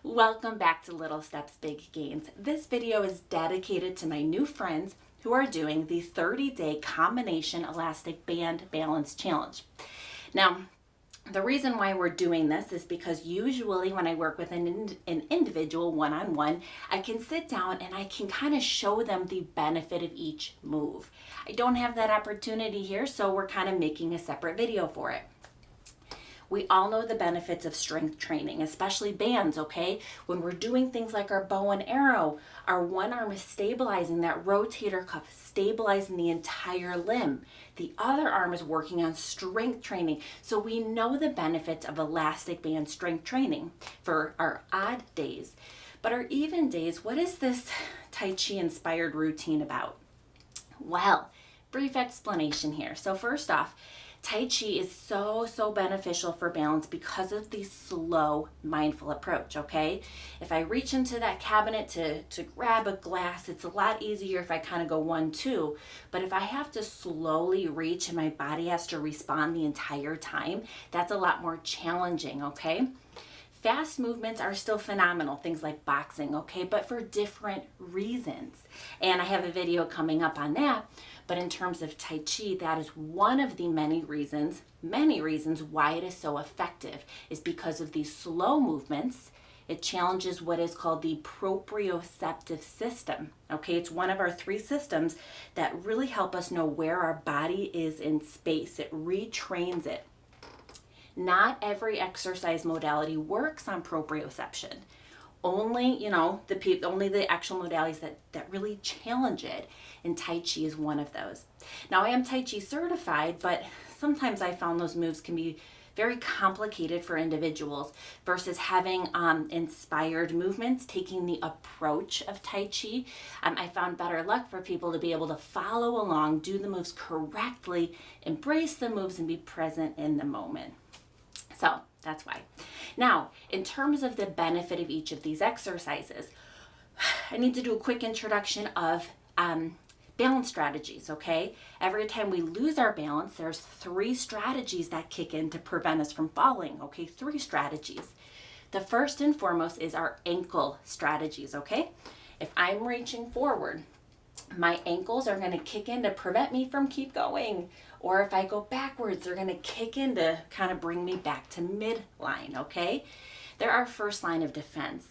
Welcome back to Little Steps, Big Gains. This video is dedicated to my new friends who are doing the 30-day combination elastic band balance challenge. Now, the reason why we're doing this is because usually when I work with an individual one-on-one, I can sit down and I can kind of show them the benefit of each move. I don't have that opportunity here, so we're kind of making a separate video for it. We all know the benefits of strength training, especially bands, okay? When we're doing things like our bow and arrow, our one arm is stabilizing that rotator cuff, stabilizing the entire limb. The other arm is working on strength training. So we know the benefits of elastic band strength training for our odd days. But our even days, what is this Tai-Chi Inspired routine about? Well, brief explanation here. So first off, Tai Chi is so beneficial for balance because of the slow, mindful approach, okay? If I reach into that cabinet to grab a glass, it's a lot easier if I kind of go 1-2. But if I have to slowly reach and my body has to respond the entire time, that's a lot more challenging, okay? Fast movements are still phenomenal, things like boxing, okay, but for different reasons. And I have a video coming up on that, but in terms of Tai Chi, that is one of the many reasons why it is so effective, is because of these slow movements. It challenges what is called the proprioceptive system, okay? It's one of our 3 systems that really help us know where our body is in space. It retrains it. Not every exercise modality works on proprioception. Only, only the actual modalities that really challenge it, and Tai Chi is one of those. Now, I am Tai Chi certified, but sometimes I found those moves can be very complicated for individuals versus having inspired movements, taking the approach of Tai Chi. I found better luck for people to be able to follow along, do the moves correctly, embrace the moves, and be present in the moment. So that's why. Now, in terms of the benefit of each of these exercises, I need to do a quick introduction of balance strategies, okay? Every time we lose our balance, there's 3 strategies that kick in to prevent us from falling, okay? 3 strategies. The first and foremost is our ankle strategies, okay? If I'm reaching forward, my ankles are going to kick in to prevent me from keep going. Or if I go backwards, they're going to kick in to kind of bring me back to midline, okay? They're our first line of defense.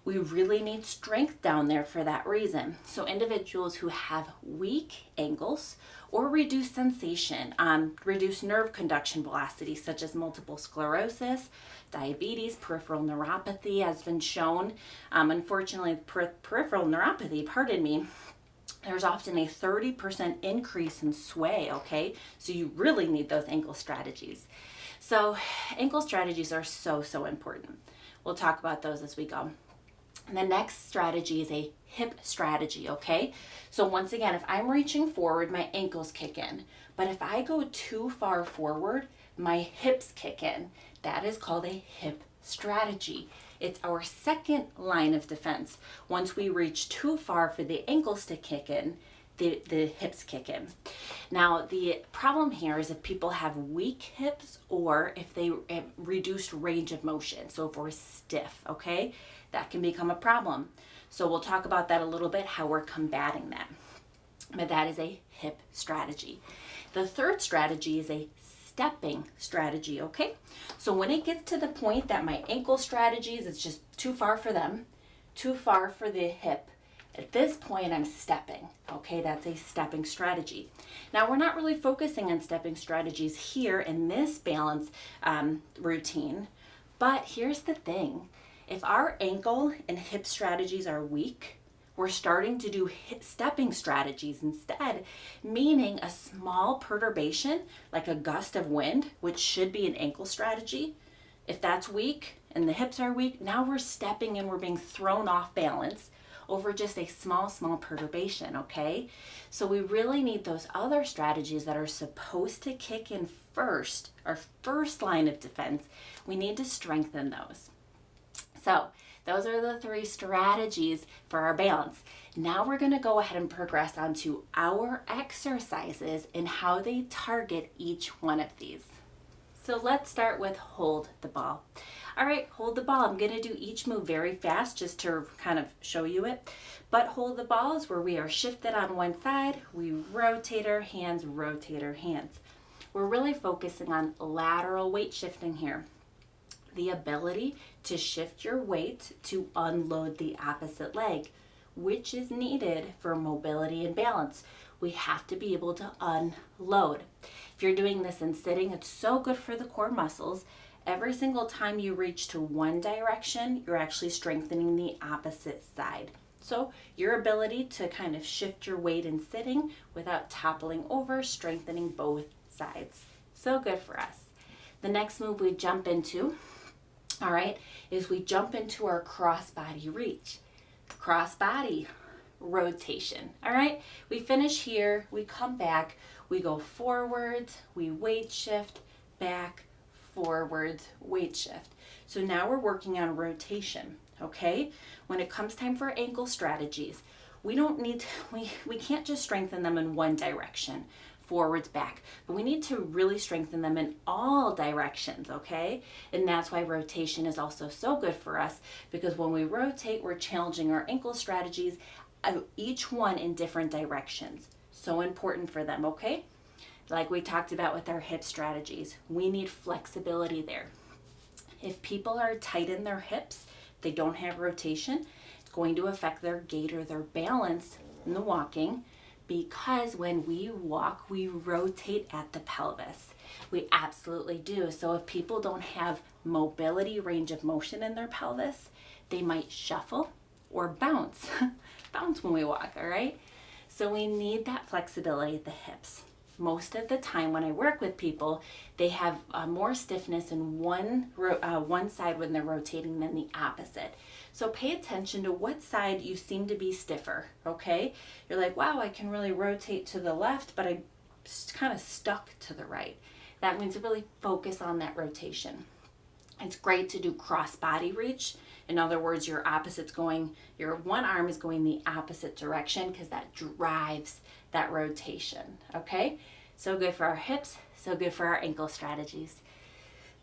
We really need strength down there for that reason. So individuals who have weak ankles or reduced sensation, reduced nerve conduction velocity, such as multiple sclerosis, diabetes, peripheral neuropathy has been shown. Unfortunately, peripheral neuropathy, there's often a 30% increase in sway, okay? So you really need those ankle strategies. So ankle strategies are so important. We'll talk about those as we go. And the next strategy is a hip strategy, okay? So once again, if I'm reaching forward, my ankles kick in. But if I go too far forward, my hips kick in. That is called a hip strategy. It's our second line of defense. Once we reach too far for the ankles to kick in, the hips kick in. Now, the problem here is if people have weak hips or if they have reduced range of motion. So if we're stiff, okay, that can become a problem. So we'll talk about that a little bit, how we're combating that. But that is a hip strategy. The third strategy is a stepping strategy, okay? So when it gets to the point that my ankle strategies, it's just too far for them, too far for the hip, at this point I'm stepping, okay? That's a stepping strategy. Now, we're not really focusing on stepping strategies here in this balance routine, but here's the thing. If our ankle and hip strategies are weak, we're starting to do stepping strategies instead, meaning a small perturbation, like a gust of wind, which should be an ankle strategy. If that's weak and the hips are weak, now we're stepping and we're being thrown off balance over just a small perturbation, okay? So we really need those other strategies that are supposed to kick in first, our first line of defense. We need to strengthen those. So those are the 3 strategies for our balance. Now we're going to go ahead and progress on to our exercises and how they target each one of these. So let's start with hold the ball. All right, hold the ball. I'm going to do each move very fast just to kind of show you it. But hold the ball is where we are shifted on one side. We rotate our hands, rotate our hands. We're really focusing on lateral weight shifting here. The ability to shift your weight to unload the opposite leg, which is needed for mobility and balance. We have to be able to unload. If you're doing this in sitting, it's so good for the core muscles. Every single time you reach to one direction, you're actually strengthening the opposite side. So your ability to kind of shift your weight in sitting without toppling over, strengthening both sides. So good for us. The next move we jump into, all right, is we jump into our cross-body reach. Cross-body rotation, all right? We finish here, we come back, we go forwards, we weight shift, back, forwards, weight shift. So now we're working on rotation, okay? When it comes time for ankle strategies, we can't just strengthen them in one direction, forwards, back, but we need to really strengthen them in all directions, okay? And that's why rotation is also so good for us, because when we rotate, we're challenging our ankle strategies, each one in different directions. So important for them, okay? Like we talked about with our hip strategies, we need flexibility there. If people are tight in their hips, they don't have rotation, it's going to affect their gait or their balance in the walking, because when we walk, we rotate at the pelvis. We absolutely do. So if people don't have mobility, range of motion in their pelvis, they might shuffle or bounce, bounce when we walk, all right? So we need that flexibility at the hips. Most of the time when I work with people, they have more stiffness in one side when they're rotating than the opposite. So pay attention to what side you seem to be stiffer, okay? You're like, wow, I can really rotate to the left, but I'm kind of stuck to the right. That means to really focus on that rotation. It's great to do cross-body reach. In other words, your one arm is going the opposite direction, because that drives that rotation, okay? So good for our hips, so good for our ankle strategies.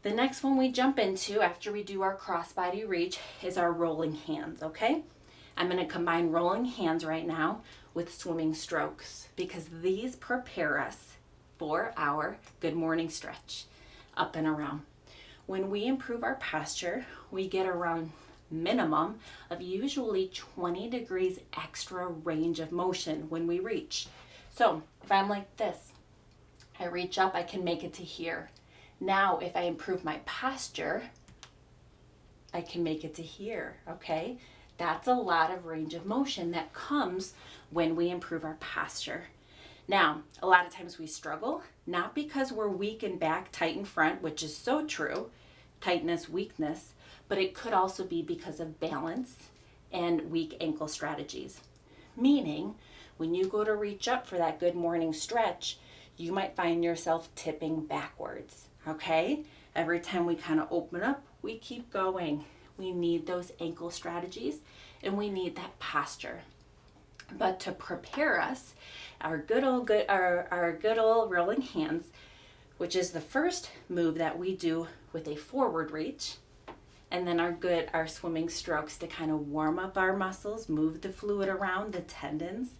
The next one we jump into after we do our cross-body reach is our rolling hands, okay? I'm going to combine rolling hands right now with swimming strokes, because these prepare us for our good morning stretch, up and around. When we improve our posture, we get around minimum of usually 20 degrees extra range of motion when we reach. So if I'm like this, I reach up, I can make it to here. Now, if I improve my posture, I can make it to here, okay? That's a lot of range of motion that comes when we improve our posture. Now, a lot of times we struggle, not because we're weak in back, tight in front, which is so true, tightness, weakness, but it could also be because of balance and weak ankle strategies. Meaning, when you go to reach up for that good morning stretch, you might find yourself tipping backwards, okay? Every time we kind of open up, we keep going. We need those ankle strategies, and we need that posture. But to prepare us, our good old rolling hands, which is the first move that we do with a forward reach, and then our swimming strokes to kind of warm up our muscles, move the fluid around the tendons.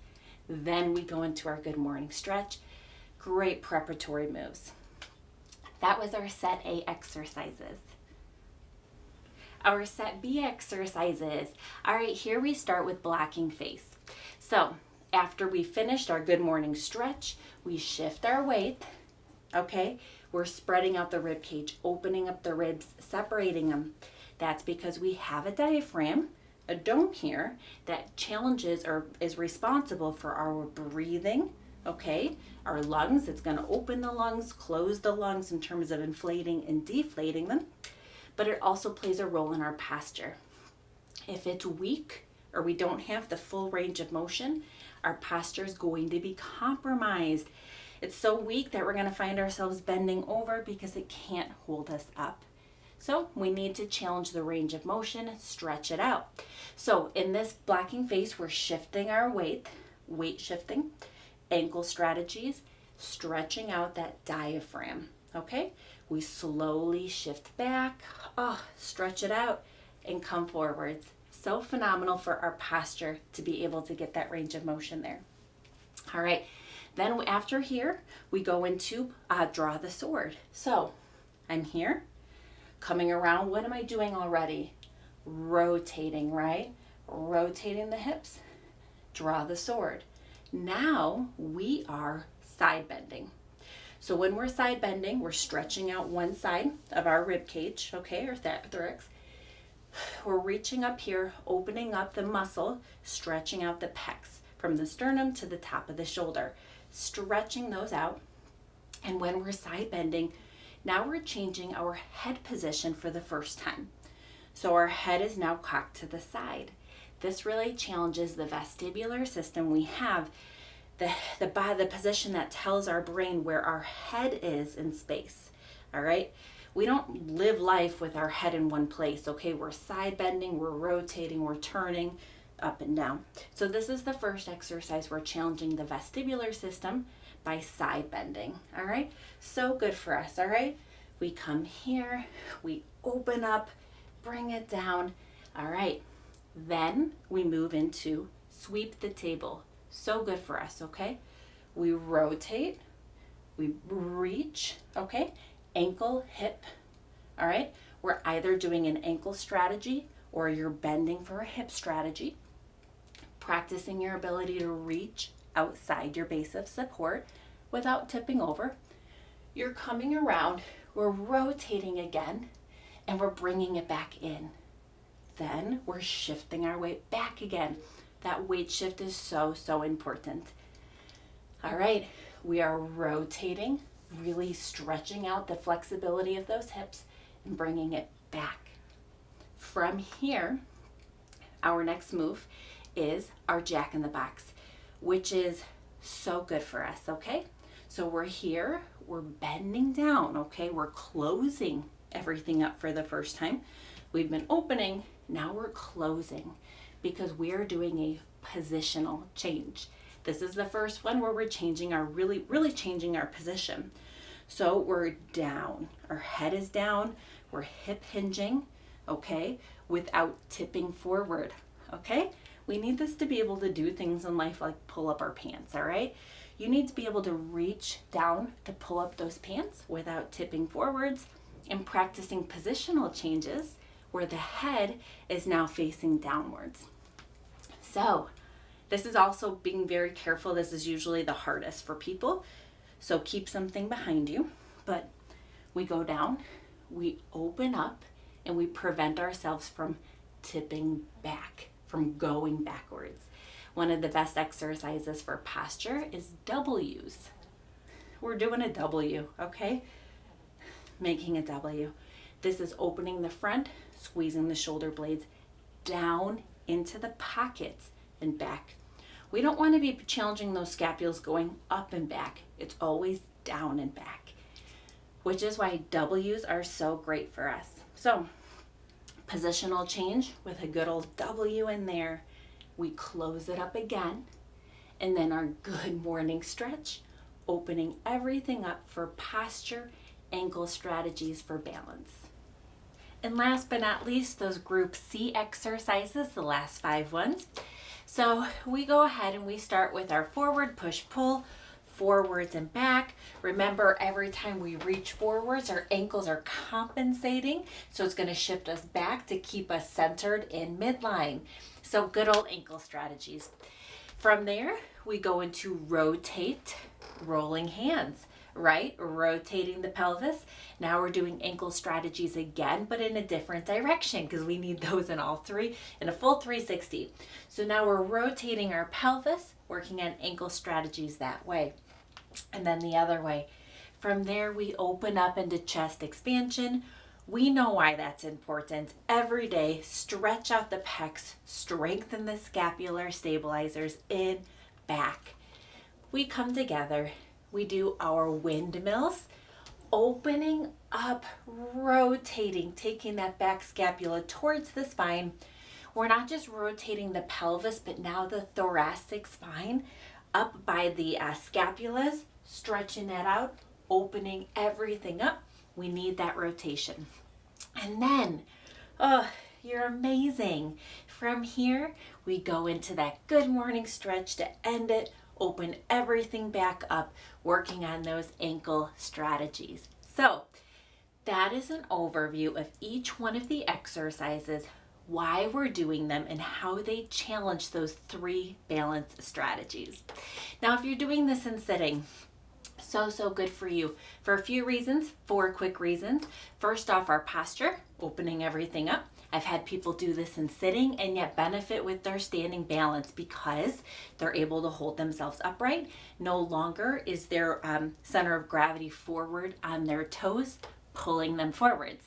Then we go into our good morning stretch. Great preparatory moves. That was our set A exercises. Our set B exercises. All right, here we start with blocking face. So after we finished our good morning stretch, we shift our weight, okay? We're spreading out the rib cage, opening up the ribs, separating them. That's because we have a diaphragm, a dome here, that challenges or is responsible for our breathing, okay? Our lungs, it's going to open the lungs, close the lungs in terms of inflating and deflating them, but it also plays a role in our posture. If it's weak or we don't have the full range of motion, our posture is going to be compromised. It's so weak that we're going to find ourselves bending over because it can't hold us up. So we need to challenge the range of motion, stretch it out. So in this blocking face, we're shifting our weight shifting, ankle strategies, stretching out that diaphragm, okay? We slowly shift back, stretch it out, and come forwards. So phenomenal for our posture to be able to get that range of motion there. All right, then after here, we go into draw the sword. So I'm here, coming around. What am I doing already? Rotating, right? Rotating the hips, draw the sword. Now we are side bending. So when we're side bending, we're stretching out one side of our rib cage, okay, or thorax. We're reaching up here, opening up the muscle, stretching out the pecs from the sternum to the top of the shoulder, stretching those out. And when we're side bending, now we're changing our head position for the first time. So our head is now cocked to the side. This really challenges the vestibular system we have, the position that tells our brain where our head is in space. All right? We don't live life with our head in one place, okay? We're side bending, we're rotating, we're turning up and down. So this is the first exercise. We're challenging the vestibular system by side bending, all right? So good for us, all right? We come here, we open up, bring it down, all right. Then we move into sweep the table. So good for us, okay? We rotate, we reach, okay? Ankle, hip, all right? We're either doing an ankle strategy or you're bending for a hip strategy, practicing your ability to reach outside your base of support without tipping over. You're coming around, we're rotating again, and we're bringing it back in. Then we're shifting our weight back again. That weight shift is so, so important. All right, we are rotating, really stretching out the flexibility of those hips and bringing it back. From here, our next move is our Jack in the Box, which is so good for us, okay? So we're here, we're bending down, okay? We're closing everything up for the first time. We've been opening, now we're closing because we are doing a positional change. This is the first one where we're changing our, really changing our position. So we're down, our head is down, we're hip hinging, okay, without tipping forward, okay? We need this to be able to do things in life like pull up our pants, all right? You need to be able to reach down to pull up those pants without tipping forwards and practicing positional changes where the head is now facing downwards. So this is also being very careful. This is usually the hardest for people. So keep something behind you, but we go down, we open up, and we prevent ourselves from tipping back, from going backwards. One of the best exercises for posture is W's. We're doing a W, okay? Making a W. This is opening the front, squeezing the shoulder blades down into the pockets and back. We don't want to be challenging those scapulas going up and back. It's always down and back, which is why W's are so great for us. So, positional change with a good old W in there. We close it up again, and then our good morning stretch, opening everything up for posture, ankle strategies for balance. And last but not least, those group C exercises, the last 5 ones. So we go ahead and we start with our forward push-pull, forwards and back. Remember, every time we reach forwards, our ankles are compensating, so it's going to shift us back to keep us centered in midline. So good old ankle strategies. From there, we go into rotate, rolling hands, right? Rotating the pelvis. Now we're doing ankle strategies again, but in a different direction because we need those in all three, in a full 360. So now we're rotating our pelvis, working on ankle strategies that way. And then the other way. From there, we open up into chest expansion. We know why that's important. Every day, stretch out the pecs, strengthen the scapular stabilizers in, back. We come together, we do our windmills, opening up, rotating, taking that back scapula towards the spine. We're not just rotating the pelvis, but now the thoracic spine up by the scapulas, stretching that out, opening everything up, We need that rotation. And then, oh, you're amazing. From here, we go into that good morning stretch to end it, open everything back up, working on those ankle strategies. So that is an overview of each one of the exercises, why we're doing them, and how they challenge those 3 balance strategies. Now, if you're doing this in sitting, so good for you for a few reasons, 4 quick reasons. First off, our posture, opening everything up. I've had people do this in sitting and yet benefit with their standing balance because they're able to hold themselves upright. No longer is their center of gravity forward on their toes, pulling them forwards.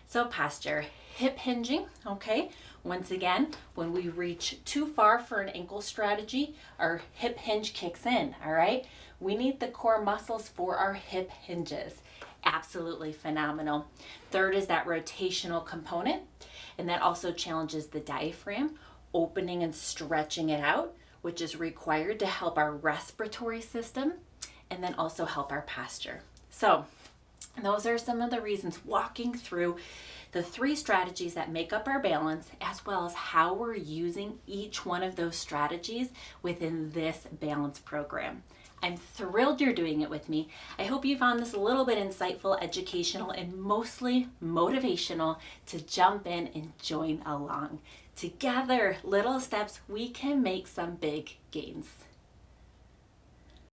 So posture, hip hinging, okay? Once again, when we reach too far for an ankle strategy, our hip hinge kicks in, all right? We need the core muscles for our hip hinges. Absolutely phenomenal. Third is that rotational component, and that also challenges the diaphragm, opening and stretching it out, which is required to help our respiratory system and then also help our posture. So those are some of the reasons, walking through the 3 strategies that make up our balance, as well as how we're using each one of those strategies within this balance program. I'm thrilled you're doing it with me. I hope you found this a little bit insightful, educational, and mostly motivational to jump in and join along. Together, little steps, we can make some big gains.